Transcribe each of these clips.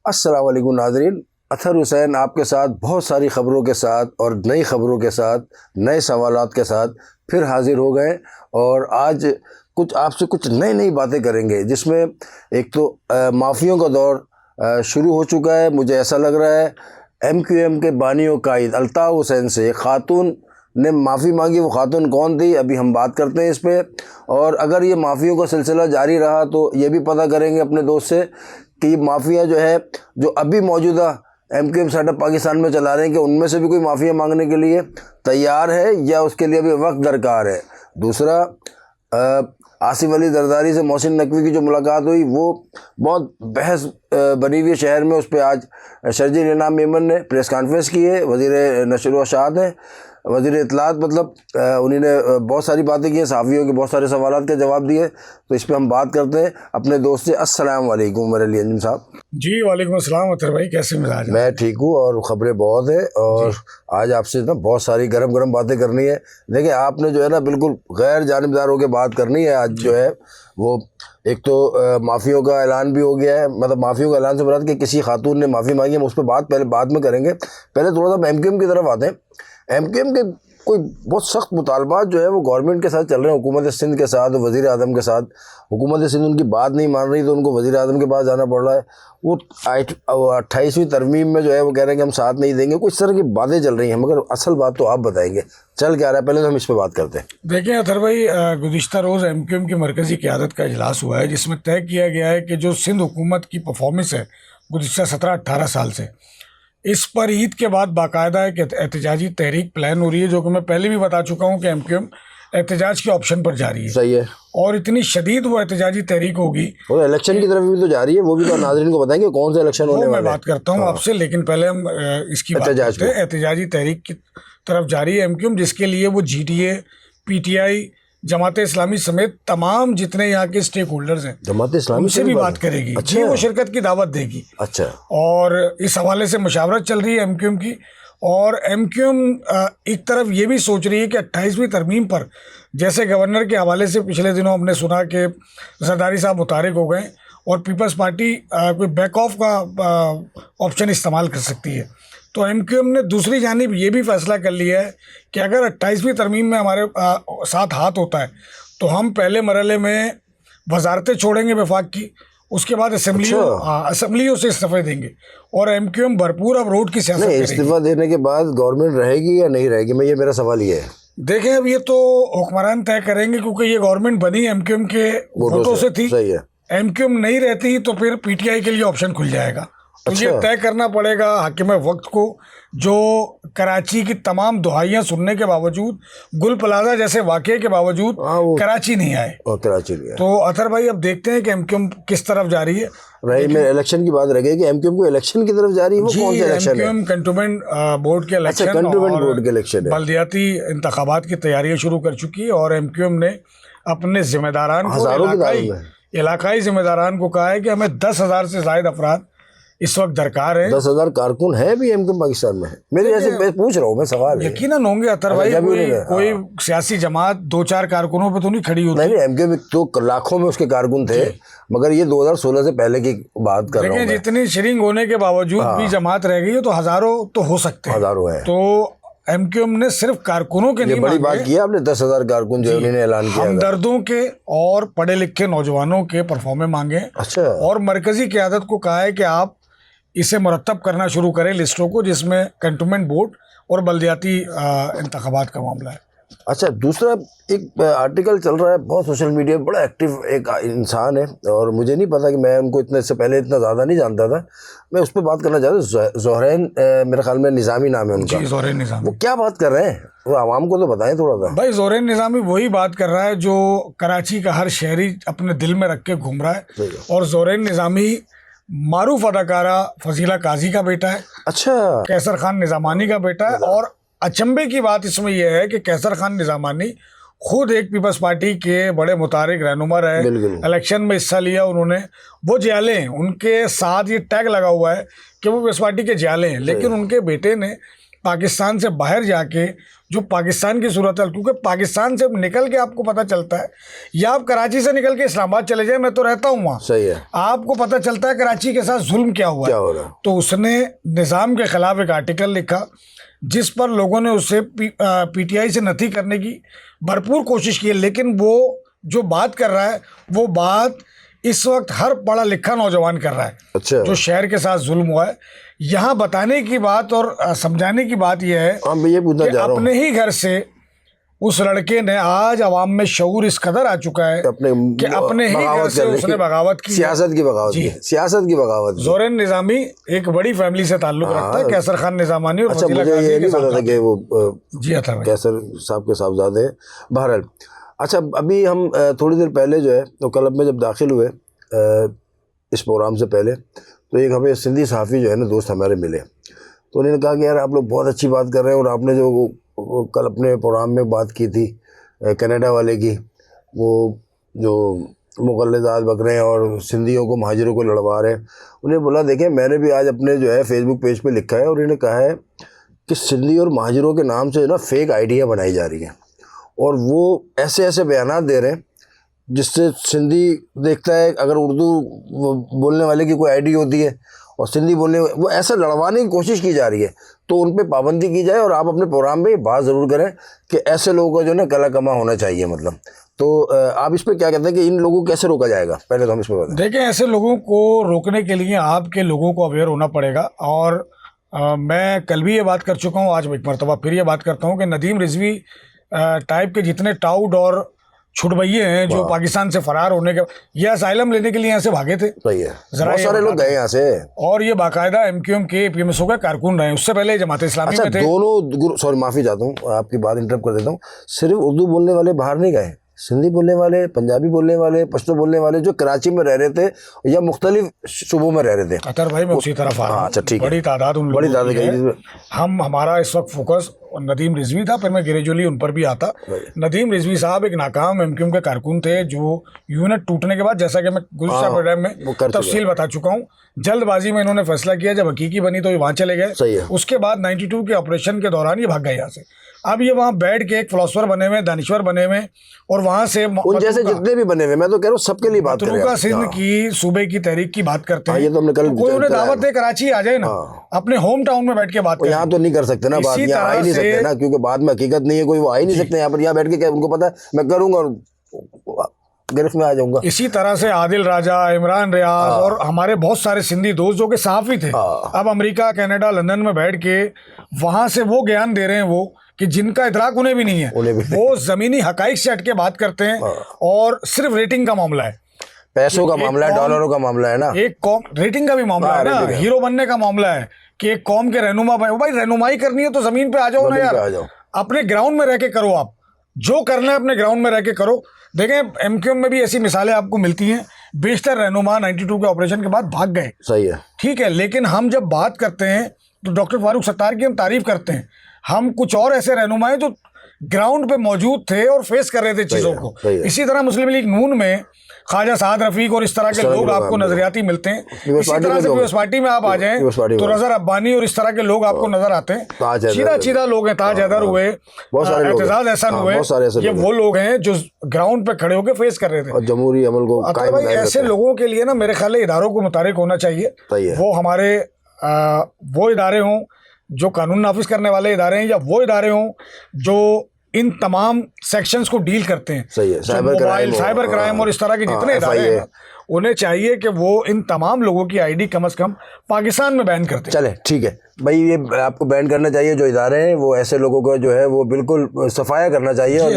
अस्सलाम वालेकुम नाज़रीन, अतहर हुसैन आपके साथ बहुत सारी ख़बरों के साथ और नई ख़बरों के साथ नए सवालात के साथ फिर हाज़िर हो गए। और आज आपसे कुछ नई नई बातें करेंगे, जिसमें एक तो माफ़ियों का दौर शुरू हो चुका है। मुझे ऐसा लग रहा है MQM के बानी व कायद अल्ताफ़ हुसैन से खातून ने माफ़ी मांगी। वो खातून कौन थी, अभी हम बात करते हैं इस पर। और अगर ये माफ़ियों का सिलसिला जारी रहा तो ये भी पता करेंगे अपने दोस्त से कि ये माफिया जो है, जो अभी मौजूदा MQM सेटअप पाकिस्तान में चला रहे हैं, कि उनमें से भी कोई माफिया मांगने के लिए तैयार है या उसके लिए अभी वक्त दरकार है। दूसरा, आसिफ अली जरदारी से मोहसिन नकवी की जो मुलाकात हुई वो बहुत बहस बनी हुई है शहर में। उस पर आज शर्जील इनाम मेमन ने प्रेस कॉन्फ्रेंस की है। वज़ीर नशर व इरशाद हैं, वज़ीर इत्तलात, मतलब उन्होंने बहुत सारी बातें की हैं, सहाफ़ियों के बहुत सारे सवालात के जवाब दिए। तो इस पर हम बात करते हैं अपने दोस्त से। अस्सलाम वालेकुम वरली अंजुम साहब। जी वालेकुम अस्सलाम अतर भाई, कैसे मिजाज? मैं ठीक हूँ और ख़बरें बहुत हैं, और आज आपसे ना बहुत सारी गरम गरम बातें करनी है। देखिए, आपने जो है ना बिल्कुल गैर जानिबदार होकर बात करनी है। आज जो है वो एक तो माफ़ियों का ऐलान भी हो गया है, मतलब माफ़ियों का ऐलान से मुराद कि किसी खातून ने माफ़ी मांगी, हम उस पर बात पहले बाद में करेंगे। पहले थोड़ा सा MQM की तरफ आते हैं। MQM के कोई बहुत सख्त मुतालबात जो है वो गवर्नमेंट के साथ चल रहे हैं, हुकूमत सिंध के साथ, वज़ीर आज़म के साथ। हुकूमत सिंध उनकी बात नहीं मान रही तो उनको वज़ीर आज़म के पास जाना पड़ रहा है। वो 28वीं तरमीम में जो है वो कह रहे हैं कि हम साथ नहीं देंगे। कुछ तरह की बातें चल रही हैं, मगर असल बात तो आप बताएंगे चल क्या रहा है। पहले तो हम इस पर बात करते हैं। देखिए अतर भाई, गुज़िश्ता रोज़ MQM की मरकज़ी क़यादत का इजलास हुआ है, जिसमें तय किया गया है कि जो सिंध हुकूमत की परफॉर्मेंस है गुज़िश्ता 17-18 साल से, इस पर ईद के बाद बाकायदा एक एहतजाजी तहरीक प्लान हो रही है, जो कि मैं पहले भी बता चुका हूँ कि MQM एहतजाज के ऑप्शन पर जा रही है। सही है। और इतनी शदीद वो एहतजाजी तहरीक होगी, और इलेक्शन की तरफ भी तो जा रही है, वो भी तो नाज़रीन को बताएंगे कौन सा इलेक्शन होने वाला है। मैं बात करता हूँ आपसे, लेकिन पहले हम इसकी बात करते हैं। एहतजाजी तहरीक की तरफ जा रही है MQM, जिसके लिए वो GTA, PTI, जमात इस्लामी समेत तमाम जितने यहाँ के स्टेक होल्डर्स हैं, जमात इस्लामी उनसे भी बात करेगी। अच्छा। जी, वो शिरकत की दावत देगी। अच्छा। और इस हवाले से मुशावरत चल रही है MQM की। और MQM एक तरफ ये भी सोच रही है कि 28वीं तरमीम पर, जैसे गवर्नर के हवाले से पिछले दिनों हमने सुना कि जरदारी साहब मुतारिक हो गए और पीपल्स पार्टी कोई बैक ऑफ का ऑप्शन इस्तेमाल कर सकती है, तो MQM ने दूसरी जानिब ये भी फैसला कर लिया है कि अगर 28वीं तरमीम में हमारे साथ हाथ होता है तो हम पहले मरहले में वजारतें छोड़ेंगे वफाक की, उसके बाद असेंबलियों से इस्तीफे देंगे, और MQM भरपूर अब रोड की सियासत करेगी। इस्तीफा देने के बाद गवर्नमेंट रहेगी या नहीं रहेगी, मैं ये मेरा सवाल ये है। देखें, अब ये तो हुक्मरान तय करेंगे, क्योंकि ये गवर्नमेंट बनी MQM के वोटों से थी। सही है। MQM नहीं रहती तो फिर PTI के लिए ऑप्शन खुल जाएगा। तो ये तय करना पड़ेगा हाकिम वक्त को, जो कराची की तमाम दुहाइयाँ सुनने के बावजूद, गुल प्लाजा जैसे वाक़े के बावजूद कराची नहीं आए। कराची नहीं आए। तो अतर भाई, अब देखते हैं कि MQM किस तरफ जा रही है। रही में इलेक्शन की बात रह गई कि MQM को इलेक्शन की तरफ जा रही है। वो कौन सा इलेक्शन है? MQM कंटोनमेंट बोर्ड के इलेक्शन, कंटोनमेंट बोर्ड के इलेक्शन, बल्दियाती इंतखाबात की तैयारियां शुरू कर चुकी है। और MQM ने अपने जिम्मेदारान को, इलाकाई जिम्मेदारान को कहा है कि हमें 10,000 से ज़ायद अफराद इस वक्त दरकार है। 10,000 कारकुन है भी MQM पाकिस्तान में? मेरे ऐसे पूछ रहा हूँ मैं, सवाल यकीनन होंगे अतर भाई। कोई सियासी जमात 2-4 कारकुनों पे तो नहीं खड़ी होती। नहीं, MQM तो लाखों में उसके कारकुन थे, मगर ये 2016 से पहले की बात कर रहा हूँ। जितनी शरिंग होने के बावजूद भी जमात रह गई है, तो हज़ारों तो हो सकते हैं, हज़ारों है। तो MQM ने सिर्फ कारकुनों के नहीं, बड़ी बात की आपने, 10,000 कारकुन जो उन्होंने ऐलान किया, हमदर्दों के और पढ़े लिखे नौजवानों के परफॉर्मे मांगे। अच्छा। और मरकजी क़यादत को कहा है कि आप इसे मुरत्तब करना शुरू करें लिस्टों को, जिसमें कंटोनमेंट बोर्ड और बल्दियाती इंतखाबात का मामला है। अच्छा, दूसरा एक आर्टिकल चल रहा है बहुत सोशल मीडिया में, बड़ा एक्टिव एक इंसान है, और मुझे नहीं पता कि मैं उनको इतने से पहले इतना ज़्यादा नहीं जानता था। मैं उस पर बात करना चाहता हूँ। ज़ोहरैन, मेरे ख्याल में निज़ामी नाम है उनका। ज़ोहरैन निज़ामी। वो क्या बात कर रहे हैं, वो आवाम को तो बताएं थोड़ा सा। भाई, ज़ोहरैन निज़ामी वही बात कर रहा है जो कराची का हर शहरी अपने दिल में रख के घूम रहा है। और ज़ोहरैन निज़ामी मारूफ अदाकारा फजीला काजी का बेटा है। अच्छा। कैसर खान निज़ामानी का बेटा है। और अचंभे की बात इसमें यह है कि कैसर खान निज़ामानी खुद एक पीपल्स पार्टी के बड़े मुतारिक रहनुमा रहे, इलेक्शन में हिस्सा लिया उन्होंने। वो जियाले हैं, उनके साथ ये टैग लगा हुआ है कि वो पीपल्स पार्टी के जियाले हैं, लेकिन उनके बेटे ने पाकिस्तान से बाहर जाके जो पाकिस्तान की सूरत है, क्योंकि पाकिस्तान से निकल के आपको पता चलता है, या आप कराची से निकल के इस्लामाबाद चले जाए, मैं तो रहता हूँ वहाँ, सही है, आपको पता चलता है कराची के साथ जुल्म क्या हुआ क्या है। हो रहा है। तो उसने निज़ाम के खिलाफ एक आर्टिकल लिखा जिस पर लोगों ने उससे पीटीआई से नथी करने की भरपूर कोशिश की है, लेकिन वो जो बात कर रहा है वो बात इस वक्त हर पढ़ा लिखा नौजवान कर रहा है। अच्छा, जो शहर के साथ जुल्म हुआ है, यहाँ बताने की बात और समझाने की बात यह है मैं ये पूछना कि चाह रहा हूँ, अपने ही घर से उस लड़के ने, आज अवाम में शऊर इस कदर आ चुका है कि अपने ही घर से उसने बगावत की, सियासत की बगावत की, सियासत की बगावत की। ज़ोरैन निज़ामी एक बड़ी फैमिली से ताल्लुक रखता है, कैसर खान निज़ामानी और अच्छा, फजीला मुझे गाजी ये के नहीं पता था साहबजादे। कि वो जी अता भाई, कैसर साहब के साहबजादे हैं। बहरहाल, अच्छा, अभी हम थोड़ी देर पहले जो है तो क्लब में जब दाखिल हुए इस प्रोग्राम से पहले, तो एक हमें सिंधी सहाफ़ी जो है ना दोस्त हमारे मिले, तो उन्होंने कहा कि यार आप लोग बहुत अच्छी बात कर रहे हैं, और आपने जो वो कल अपने प्रोग्राम में बात की थी कनाडा वाले की, वो जो मुग़ल्लिज़ात बक रहे हैं और सिंधियों को, महाजिरों को लड़वा रहे हैं, उन्हें बोला देखें मैंने भी आज अपने जो है फेसबुक पेज पे लिखा है, और इन्होंने कहा है कि सिंधी और महाजिरों के नाम से ना फेक आइडिया बनाई जा रही हैं, और वो ऐसे ऐसे बयानात दे रहे हैं जिससे सिंधी देखता है अगर उर्दू बोलने वाले की कोई आईडी होती है और सिंधी बोलने, वो ऐसा लड़वाने की कोशिश की जा रही है, तो उन पे पाबंदी की जाए। और आप अपने प्रोग्राम में बात ज़रूर करें कि ऐसे लोगों का जो है कला कमा होना चाहिए, मतलब। तो आप इस पर क्या कहते हैं कि इन लोगों को कैसे रोका जाएगा? पहले तो हम इस पर बताएं। देखें, ऐसे लोगों को रोकने के लिए आपके लोगों को अवेयर होना पड़ेगा, और मैं कल भी ये बात कर चुका हूँ, आज एक मरतबा फिर ये बात करता हूँ कि नदीम रिजवी टाइप के जितने टाउड और छुटभइये हैं जो पाकिस्तान से फरार होने के, ये असाइलम लेने के लिए यहाँ से भागे थे। सही है, जरा बहुत सारे लोग गए यहाँ से, और ये बाकायदा एमक्यूएम के पीएमएसओ का कारकुन रहे, उससे पहले जमात इस्लामी अच्छा, में थे। दोनों, सॉरी माफ़ी चाहता हूँ, आपकी बात इंटरप्ट कर देता हूँ, सिर्फ उर्दू बोलने वाले बाहर नहीं गए, सिंधी बोलने वाले, पंजाबी बोलने वाले, पश्तो बोलने वाले जो कराची में रह रहे थे या मुख्तलिफ सूबों में रह रहे थे। अतर भाई, मैं उसी तरफ आ रहा हूं। अच्छा, ठीक है, बड़ी तादाद उन बड़ी लोगों की है। तादाद हमारा इस वक्त फोकस नदीम रिजवी था, फिर मैं ग्रेजुअली उन पर भी आता। नदीम रिजवी साहब एक नाकाम एमक्यूएम के कारकुन थे जो यूनिट टूटने के बाद, जैसा कि मैं गुज़श्ता प्रोग्राम में तफसील बता चुका हूँ, जल्दबाजी में इन्होंने फैसला किया, जब हकीकी बनी तो ये वहाँ चले गए। उसके बाद 92 के ऑपरेशन के दौरान ये भाग गए यहाँ से। अब ये वहाँ बैठ के एक फिलोसफर बने हुए, दानिश्वर बने हुए, और वहाँ से उन जैसे जितने भी बने हुए, मैं तो कह रहा हूँ सबके लिए बात करें। मतरूका सिंध की सूबे की तहरीक की बात करते हैं, ये तो हमने कल कोई उन्हें दावत दे कराची आ जाए ना, अपने होम टाउन में बैठ के बात करें। यहाँ तो नहीं कर सकते ना बात, यहाँ आ ही नहीं सकते ना, क्योंकि बाद में हकीकत नहीं है, कोई वो आ ही नहीं सकते यहाँ पर। यहाँ बैठ के क्या उनको पता है मैं करूँगा और गिरफ्त में आ जाऊंगा। इसी तरह से आदिल राजा, इमरान रियाज और हमारे बहुत सारे सिंधी दोस्त जो कि सहाफ़ी थे, अब अमेरिका, कनाडा, लंदन में बैठ के वहाँ से वो ज्ञान दे रहे हैं, वो कि जिनका इदराक उन्हें भी नहीं है, वो ज़मीनी हकाइक से हट के बात करते हैं, और सिर्फ रेटिंग का मामला है, पैसों का मामला है, डॉलरों का मामला है ना, एक कौम रेटिंग का भी मामला है ना, हीरो बनने का मामला है कि एक कौम के रहनुमा भाई रहनुमाई करनी है तो जमीन पे आ जाओ ना यार, अपने ग्राउंड में रह के करो, आप जो करना है अपने ग्राउंड में रह के करो। देखें, एमक्यूएम में भी ऐसी मिसालें आपको मिलती हैं, बेशतर रहनुमा 92 के ऑपरेशन के बाद भाग गए, सही है, ठीक है, लेकिन हम जब बात करते हैं तो डॉक्टर फारूक सत्तार की हम तारीफ करते हैं, हम कुछ और ऐसे रहनुमा हैं जो ग्राउंड पे मौजूद थे और फेस कर रहे थे चीज़ों को। इसी तरह मुस्लिम लीग नून में ख्वाजा साद रफीक और इस तरह के लोग आपको नजरियाती मिलते हैं। इसी तरह से पीपल्स पार्टी में आप आ जाएं तो रज़ा रब्बानी और इस तरह के लोग आपको नजर आते हैं, सीधा लोग हैं, ताज हैदर हुए, एतजाज एहसन हुए, ये वो लोग हैं जो ग्राउंड पे खड़े होकर फेस कर रहे थे और जमहूरी अमल को कायम भाई। ऐसे लोगों के लिए ना मेरे ख्याल इदारों को मुतारिक होना चाहिए, वो हमारे वो इदारे हों जो कानून नाफिज करने वाले इदारे हैं, या वो इदारे हों जो इन तमाम सेक्शंस को डील करते हैं, सही है, साइबर क्राइम और इस तरह के जितने इदारे हैं, उन्हें चाहिए कि वो इन तमाम लोगों की आईडी कम से कम पाकिस्तान में बैन करते हैं। चले ठीक है भाई, ये आपको बैन करना चाहिए, जो इदारे हैं वो ऐसे लोगों को जो है वो बिल्कुल सफाया करना चाहिए, और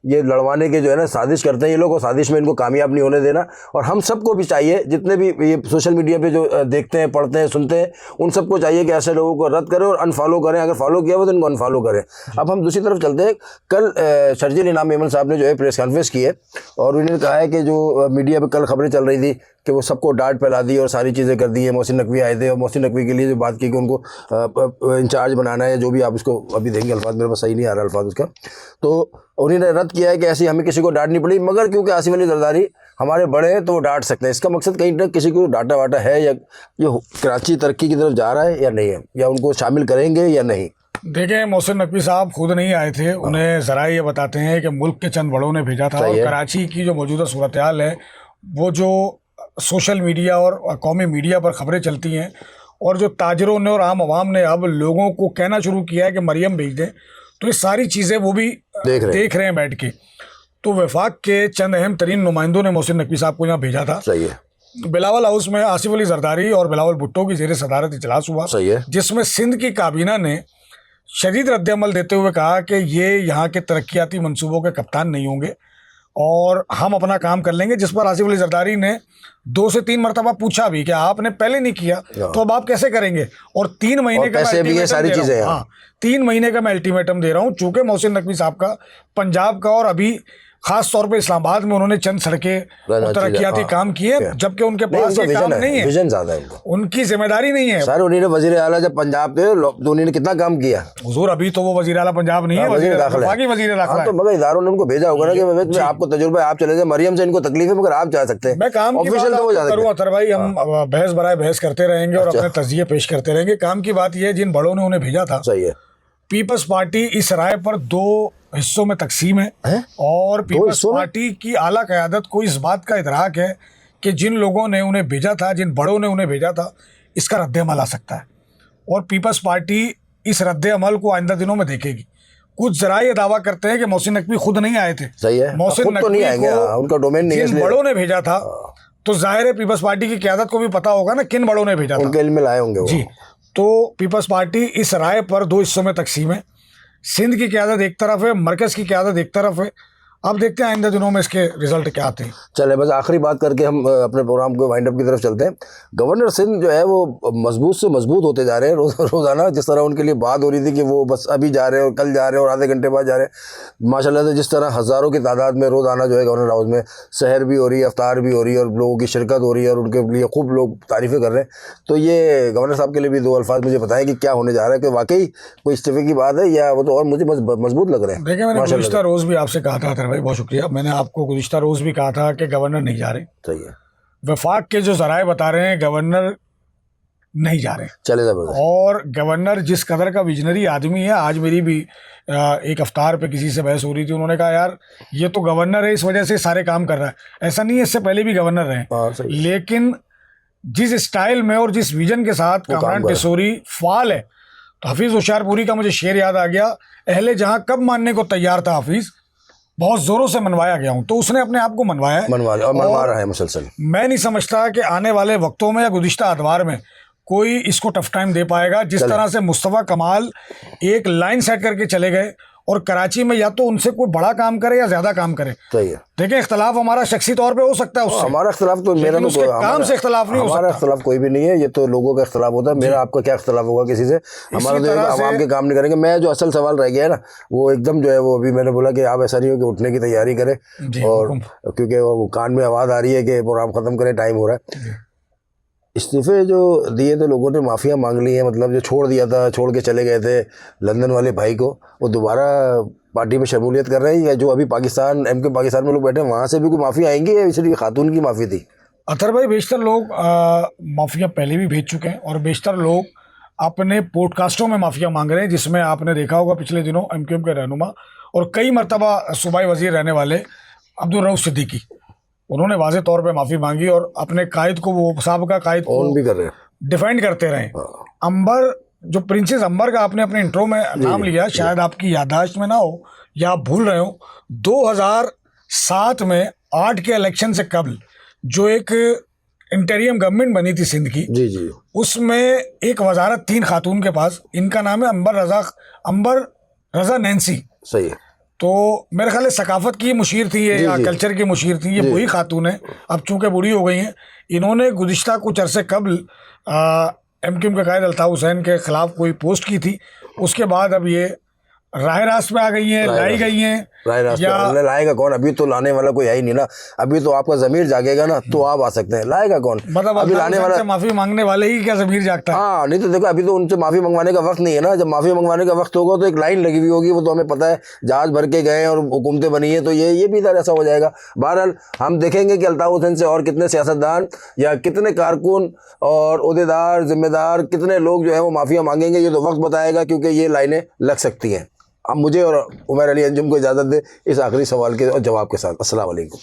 ये लड़वाने के जो है ना साजिश करते हैं ये लोग, और साजिश में इनको कामयाब नहीं होने देना। और हम सबको भी चाहिए, जितने भी ये सोशल मीडिया पे जो देखते हैं, पढ़ते हैं, सुनते हैं, उन सबको चाहिए कि ऐसे लोगों को रद्द करें और अनफॉलो करें, अगर फॉलो किया हो तो इनको अनफॉलो करें। अब हम दूसरी तरफ चलते हैं। कल शर्जील इनाम मेमन साहब ने जो है प्रेस कॉन्फ्रेंस की है, और उन्होंने कहा है कि जो मीडिया पर कल खबरें चल रही थी कि वो सबको डांट फैला दी और सारी चीज़ें कर दी है। मोहसिन नकवी आए थे और मोहसिन नकवी के लिए जो बात की कि उनको इंचार्ज बनाना है, जो भी आप इसको अभी देखेंगे, अल्फाज मेरे पास सही नहीं आ रहा अल्फाज उसका, तो उन्होंने रद्द किया है कि ऐसी हमें किसी को डांटनी पड़ी, मगर क्योंकि आसिफ अली जरदारी हमारे बड़े हैं तो वो डांट सकते हैं। इसका मकसद कहीं ना किसी को डांटा वाटा है, या ये कराची तरक्की की तरफ जा रहा है या नहीं है, या उनको शामिल करेंगे या नहीं? देखें, मोहसिन नकवी साहब खुद नहीं आए थे, उन्हें ज़रा ये बताते हैं कि मुल्क के चंद बड़ों ने भेजा था। और कराची की जो मौजूदा सूरत हाल है, वो जो सोशल मीडिया और कौमी मीडिया पर ख़बरें चलती हैं, और जो ताजरों ने और आम आवाम ने अब लोगों को कहना शुरू किया है कि मरियम भेज दें, तो ये सारी चीज़ें वो भी देख रहे हैं बैठ के। तो वफाक के चंद अहम तरीन नुमाइंदों ने मोहसिन नकवी साहब को यहाँ भेजा था। सही है। बिलावल हाउस में आसिफ अली जरदारी और बिलावल भुट्टो की ज़ेर सदारत इजलास हुआ। सही है। जिसमें सिंध की काबीना ने शदीद रद्द-ए-अमल देते हुए कहा कि ये यहाँ के तरक्याती मंसूबों के कप्तान नहीं होंगे और हम अपना काम कर लेंगे। जिस पर आसिफ अली जरदारी ने 2 से 3 मरतबा पूछा भी कि आपने पहले नहीं किया तो अब आप कैसे करेंगे। और 3 महीने का पैसे भी, ये सारी चीजें। हाँ, 3 महीने का मैं अल्टीमेटम दे रहा हूँ। चूंकि मोहसिन नकवी साहब का पंजाब का और अभी खास तौर पे इस्लामाबाद में उन्होंने चंद सड़कें और तरक्याती काम किए, जबकि उनके पास ये काम नहीं है, विजन ज्यादा है, उनकी जिम्मेदारी नहीं है। सर उन्होंने वजीर आला जब पंजाब थे तो उन्होंने कितना काम किया हुजूर। अभी तो वो वजीर आला पंजाब नहीं है, वजीर दाखिला है। तो मगर इदारों ने उनको भेजा होगा ना कि आपको तजुर्बा है, आप चले जाए। मरियम से इनको तकलीफ है मगर आप जा सकते हैं। मैं काम की बात करूँ अतर भाई, हम बहस बराए बहस करते रहेंगे और अपने तजिए पेश करते रहेंगे। काम की बात यह है, जिन बड़ों ने उन्हें भेजा था, सही है, पीपल्स पार्टी इस राय पर 2 हिस्सों में तकसीम है। और पीपल्स पार्टी की आला क़यादत को इस बात का इदराक है कि जिन लोगों ने उन्हें भेजा था, जिन बड़ों ने उन्हें भेजा था, इसका रद्द-ए-अमल आ सकता है। और पीपल्स पार्टी इस रद्द-ए-अमल को आइंदा दिनों में देखेगी। कुछ जरा ये दावा करते हैं कि मोहसिन नकवी खुद नहीं आए थे। सही है, मोहसिन नकवी तो नहीं आएंगे, उनका डोमेन नहीं है, जिन बड़ों ने भेजा था, तो जाहिर है पीपल्स पार्टी की क़यादत को भी पता होगा ना किन बड़ों ने भेजा था, उनके इल्म में लाए होंगे जी। तो पीपल्स पार्टी इस राय पर 2 हिस्सों में तकसीम है। सिंध की क़यादत एक तरफ है, मरकज़ की क़यादत एक तरफ है। अब देखते हैं आइंदा दिनों में इसके रिजल्ट क्या आते हैं। चले बस आखिरी बात करके हम अपने प्रोग्राम को वाइंड अप की तरफ चलते हैं। गवर्नर सिंध जो है वो मजबूत से मजबूत होते जा रहे हैं रोज़ाना। जिस तरह उनके लिए बात हो रही थी कि वो बस अभी जा रहे हैं और कल जा रहे हैं और आधे घंटे बाद जा रहे हैं, माशाल्लाह से जिस तरह हज़ारों की तादाद में रोज़ाना जो है गवर्नर हाउस में सहर भी हो रही है, अफ्तार भी हो रही है और लोगों की शिरकत हो रही है और उनके लिए खूब लोग तारीफ़ें कर रहे हैं। तो ये गवर्नर साहब के लिए भी 2 अल्फाज मुझे बताएं कि क्या होने जा रहा है, कि वाकई कोई इस्तीफे की बात है या वो तो और मुझे मजबूत लग रहे हैं। देखिए, मैंने गुज़िश्ता रोज़ भी आपसे कहा था भाई, बहुत शुक्रिया, मैंने आपको गुज़िश्ता रोज़ भी कहा था कि गवर्नर नहीं जा रहे। सही है। वफाक के जो ज़राए बता रहे हैं गवर्नर नहीं जा रहे। चले ज़बरदस्त। और गवर्नर जिस कदर का विजनरी आदमी है, आज मेरी भी एक अफ्तार पे किसी से बहस हो रही थी, उन्होंने कहा यार ये तो गवर्नर है, इस वजह से सारे काम कर रहा है। ऐसा नहीं है, इससे पहले भी गवर्नर रहे, लेकिन जिस स्टाइल में और जिस विजन के साथ कामरान टिसोरी फाल है। तो हफीज़ होशियारपुरी का मुझे शेर याद आ गया, अहले जहाँ कब मानने को तैयार था हफीज़, बहुत ज़ोरों से मनवाया गया हूँ। तो उसने अपने आप को मनवाया है, मनवा रहा है मुसलसल। मैं नहीं समझता कि आने वाले वक्तों में या गुज़िश्ता अदवार में कोई इसको टफ टाइम दे पाएगा। जिस तरह से मुस्तफ़ा कमाल एक लाइन सेट करके चले गए और कराची में या तो उनसे कोई बड़ा काम करे या ज़्यादा काम करे। सही है। देखिए, इख्तलाफ हमारा शख्सी तौर पे हो सकता है, उससे हमारा इख्तलाफ तो मेरा तो काम से इख्तलाफ नहीं हो सकता। हमारा इख्तलाफ कोई भी नहीं है, ये तो लोगों का इख्तलाफ होता है। मेरा आपका क्या इख्तलाफ होगा किसी से? हमारा तो आवाम के काम नहीं करेंगे। मैं जो असल सवाल रह गया है ना, वो एकदम जो है वो अभी मैंने बोला कि आप ऐसा नहीं हो कि उठने की तैयारी करें, और क्योंकि वो कान में आवाज़ आ रही है कि प्रोग्राम ख़त्म करें, टाइम हो रहा है। इस्तीफ़े जो दिए थे लोगों ने, माफ़िया मांग ली है, मतलब जो छोड़ दिया था, छोड़ के चले गए थे लंदन वाले भाई को, वो दोबारा पार्टी में शमूलियत कर रहे हैं, या जो अभी पाकिस्तान MK पाकिस्तान में लोग बैठे हैं वहाँ से भी कोई माफ़ी आएंगी, या इसलिए खातून की माफ़ी थी? अतर भाई, बेशतर लोग माफिया पहले भी भेज चुके हैं और बेशतर लोग अपने पॉडकास्टों में माफिया मांग रहे हैं, जिसमें आपने देखा होगा पिछले दिनों MQM के रहनुमा और कई मरतबा सूबाई वजीर रहने वाले अब्दुल रऊफ सिद्दीकी, उन्होंने वाज़े तौर पे माफ़ी मांगी और अपने कायद को, वो साबिक़ा कायद को भी कर रहे हैं, डिफेंड करते रहे। अंबर, जो प्रिंसेस अंबर का आपने अपने इंट्रो में नाम लिया, शायद आपकी याददाश्त में ना हो या आप भूल रहे हो, 2007 में 8 के इलेक्शन से कबल जो एक इंटरियम गवर्नमेंट बनी थी सिंध की, जी जी, उसमें एक वजारत 3 खातून के पास, इनका नाम है अंबर रज़ा नैन्सी। सही है। तो मेरे ख्याल सकाफत की मुशीर थी ये, या कल्चर की मुशीर थी ये, वही खातून है, अब चूँकि बूढ़ी हो गई हैं। इन्होंने गुज़िश्ता कुछ अरसे कबल MQM के कायद अल्ताफ़ हुसैन के ख़िलाफ़ कोई पोस्ट की थी, उसके बाद अब ये राय रास्त में आ गई हैं, लाई गई हैं, राय रास्ते या लाएगा कौन? अभी तो लाने वाला कोई है ही नहीं ना। अभी तो आपका जमीर जागेगा ना तो आप आ सकते हैं, लाएगा कौन? मतलब अभी लाने वाला, से माफी मांगने वाले ही क्या जमीर जागता है? हाँ नहीं तो देखो अभी तो उनसे माफी मंगवाने का वक्त नहीं है ना। जब माफी मंगवाने का वक्त होगा तो एक लाइन लगी हुई होगी, वो तो हमें पता है, जहाज भर के गए और हुकूमतें बनी है, तो ये भी इधर ऐसा हो जाएगा। बहरहाल हम देखेंगे कि अल्ताफ हुसैन से और कितने सियासतदान या कितने कारकुन और ओहदेदार जिम्मेदार कितने लोग जो है वो माफिया मांगेंगे, ये तो वक्त बताएगा, क्योंकि ये लाइनें लग सकती हैं। अब मुझे और उमर अली अंजुम को इजाज़त दे इस आखिरी सवाल के और जवाब के साथ। अस्सलाम वालेकुम।